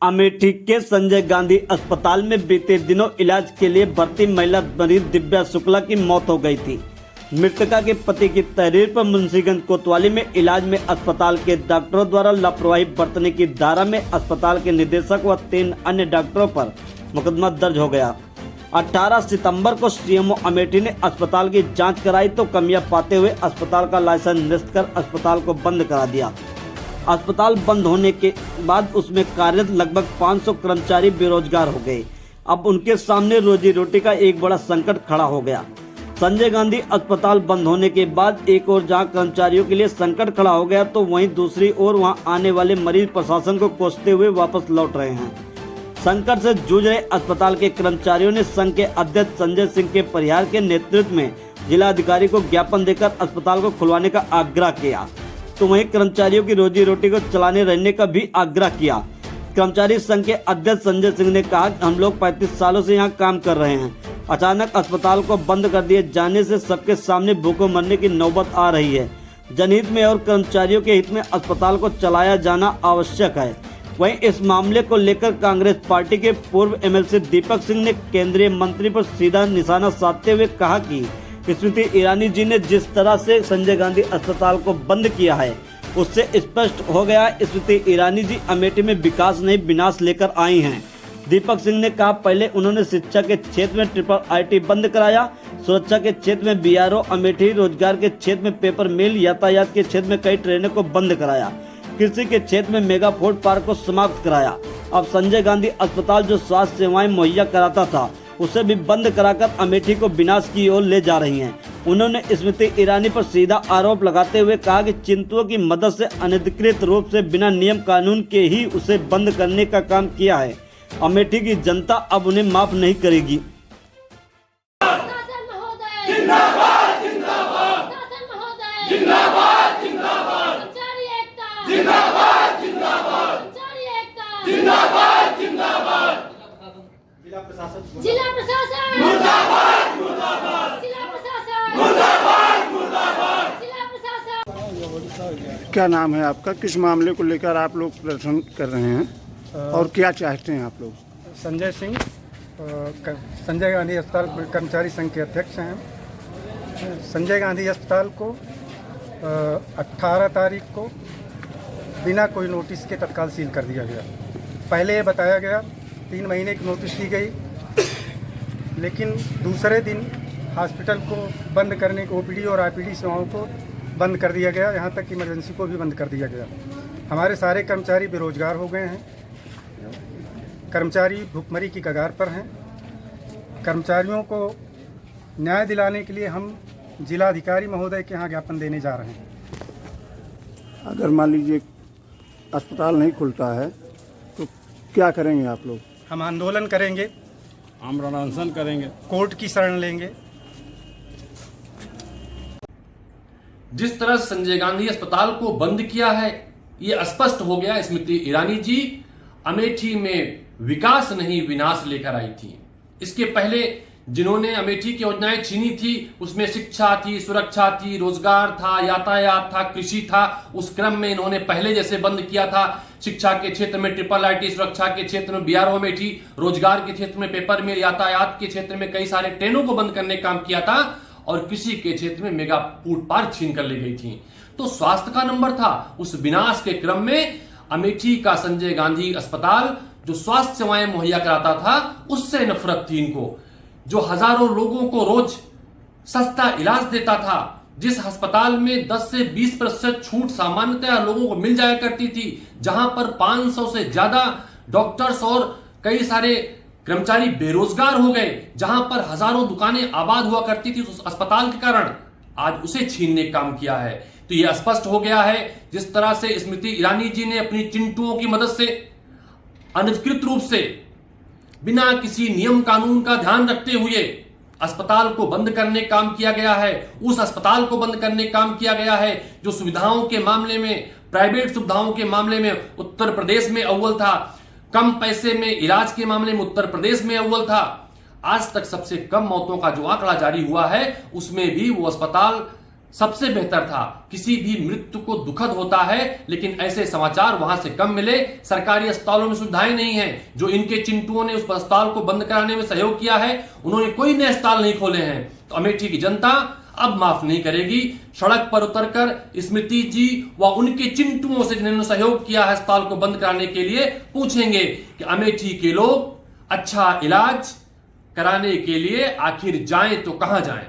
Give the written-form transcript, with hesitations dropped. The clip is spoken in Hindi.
अमेठी के संजय गांधी अस्पताल में बीते दिनों इलाज के लिए भर्ती महिला मरीज दिव्या शुक्ला की मौत हो गई थी। मृतका के पति की तहरीर पर मुंशीगंज कोतवाली में इलाज में अस्पताल के डॉक्टरों द्वारा लापरवाही बरतने की धारा में अस्पताल के निदेशक व 3 अन्य डॉक्टरों पर मुकदमा दर्ज हो गया। 18 सितंबर को सीएमओ अमेठी ने अस्पताल की जांच कराई तो कमियां पाते हुए अस्पताल का लाइसेंस निरस्त कर अस्पताल को बंद करा दिया। अस्पताल बंद होने के बाद उसमें कार्यरत लगभग 500 कर्मचारी बेरोजगार हो गए। अब उनके सामने रोजी रोटी का एक बड़ा संकट खड़ा हो गया। संजय गांधी अस्पताल बंद होने के बाद एक और जहां कर्मचारियों के लिए संकट खड़ा हो गया तो वहीं दूसरी ओर वहां आने वाले मरीज प्रशासन को कोसते हुए वापस लौट रहे हैं। संकट से जूझ रहे अस्पताल के कर्मचारियों ने संघ के अध्यक्ष संजय सिंह के परिहार के नेतृत्व में जिलाधिकारी को ज्ञापन देकर अस्पताल को खुलवाने का आग्रह किया तो वहीं कर्मचारियों की रोजी रोटी को चलाने रहने का भी आग्रह किया। कर्मचारी संघ के अध्यक्ष संजय सिंह ने कहा कि हम लोग 35 सालों से यहाँ काम कर रहे हैं। अचानक अस्पताल को बंद कर दिए जाने से सबके सामने भूखों मरने की नौबत आ रही है। जनहित में और कर्मचारियों के हित में अस्पताल को चलाया जाना आवश्यक है। वहीं इस मामले को लेकर कांग्रेस पार्टी के पूर्व एमएलसी दीपक सिंह ने केंद्रीय मंत्री पर सीधा निशाना साधते हुए कहा कि स्मृति ईरानी जी ने जिस तरह से संजय गांधी अस्पताल को बंद किया है उससे स्पष्ट हो गया स्मृति ईरानी जी अमेठी में विकास नहीं विनाश लेकर आई हैं। दीपक सिंह ने कहा पहले उन्होंने शिक्षा के क्षेत्र में IIT बंद कराया, सुरक्षा के क्षेत्र में BRO अमेठी, रोजगार के क्षेत्र में पेपर मिल, यातायात के क्षेत्र में कई ट्रेनों को बंद कराया, कृषि के क्षेत्र में मेगा फूड पार्क को समाप्त कराया। अब संजय गांधी अस्पताल जो स्वास्थ्य सेवाएं मुहैया कराता था उसे भी बंद कराकर अमेठी को विनाश की ओर ले जा रही हैं। उन्होंने स्मृति ईरानी पर सीधा आरोप लगाते हुए कहा कि चिंतुओं की मदद से अनधिकृत रूप से बिना नियम कानून के ही उसे बंद करने का काम किया है। अमेठी की जनता अब उन्हें माफ नहीं करेगी। जिला प्रशासन मुर्दाबाद मुर्दाबाद, जिला प्रशासन मुर्दाबाद मुर्दाबाद, जिला प्रशासन। क्या नाम है आपका? किस मामले को लेकर आप लोग प्रदर्शन कर रहे हैं और क्या चाहते हैं आप लोग? संजय सिंह, संजय गांधी अस्पताल कर्मचारी संघ के अध्यक्ष हैं। संजय गांधी अस्पताल को 18 तारीख को बिना कोई नोटिस के तत्काल सील कर दिया गया। पहले ये बताया गया 3 महीने की नोटिस दी गई, लेकिन दूसरे दिन हॉस्पिटल को बंद करने को OPD और IPD सेवाओं को बंद कर दिया गया, यहाँ तक कि इमरजेंसी को भी बंद कर दिया गया। हमारे सारे कर्मचारी बेरोजगार हो गए हैं। कर्मचारी भुखमरी की कगार पर हैं। कर्मचारियों को न्याय दिलाने के लिए हम जिलाधिकारी महोदय के यहाँ ज्ञापन देने जा रहे हैं। अगर मान लीजिए अस्पताल नहीं खुलता है तो क्या करेंगे आप लोग? हम आंदोलन करेंगे, आमरण अनशन करेंगे, कोर्ट की शरण लेंगे। जिस तरह संजय गांधी अस्पताल को बंद किया है ये स्पष्ट हो गया स्मृति ईरानी जी अमेठी में विकास नहीं विनाश लेकर आई थी। इसके पहले जिन्होंने अमेठी की योजनाएं छीनी थी उसमें शिक्षा थी, सुरक्षा थी, रोजगार था, यातायात था, कृषि था। उस क्रम में इन्होंने पहले जैसे बंद किया था। शिक्षा के क्षेत्र में IIT, सुरक्षा के क्षेत्र में BRO अमेठी, रोजगार के क्षेत्र में पेपर मिल, यातायात के क्षेत्र में कई सारे ट्रेनों को बंद करने का काम किया था और कृषि के क्षेत्र में मेगा फूड पार्क छीन कर ले गई थी। तो स्वास्थ्य का नंबर था। उस विनाश के क्रम में अमेठी का संजय गांधी अस्पताल जो स्वास्थ्य सेवाएं मुहैया कराता था उससे नफरत थी इनको। जो हजारों लोगों को रोज सस्ता इलाज देता था, जिस अस्पताल में 10 से 20% छूट सामान्यतः लोगों को मिल जाया करती थी, जहां पर 500 से ज्यादा डॉक्टर्स और कई सारे कर्मचारी बेरोजगार हो गए, जहां पर हजारों दुकानें आबाद हुआ करती थी उस अस्पताल के कारण, आज उसे छीनने का काम किया है। तो यह स्पष्ट हो गया है जिस तरह से स्मृति ईरानी जी ने अपनी चिंटुओं की मदद से अनधिकृत रूप से बिना किसी नियम कानून का ध्यान रखते हुए अस्पताल को बंद करने का काम किया गया है। उस अस्पताल को बंद करने का काम किया गया है जो सुविधाओं के मामले में, प्राइवेट सुविधाओं के मामले में उत्तर प्रदेश में अव्वल था। कम पैसे में इलाज के मामले में उत्तर प्रदेश में अव्वल था। आज तक सबसे कम मौतों का जो आंकड़ा जारी हुआ है उसमें भी वो अस्पताल सबसे बेहतर था। किसी भी मृत्यु को दुखद होता है, लेकिन ऐसे समाचार वहां से कम मिले। सरकारी अस्पतालों में सुविधाएं नहीं है। जो इनके चिंटुओं ने उस अस्पताल को बंद कराने में सहयोग किया है, उन्होंने कोई नए अस्पताल नहीं खोले हैं। तो अमेठी की जनता अब माफ नहीं करेगी। सड़क पर उतरकर स्मृति जी व उनके चिंटुओं से जिन्होंने सहयोग किया है अस्पताल को बंद कराने के लिए, पूछेंगे कि अमेठी के लोग अच्छा इलाज कराने के लिए आखिर जाएं तो कहां जाएं।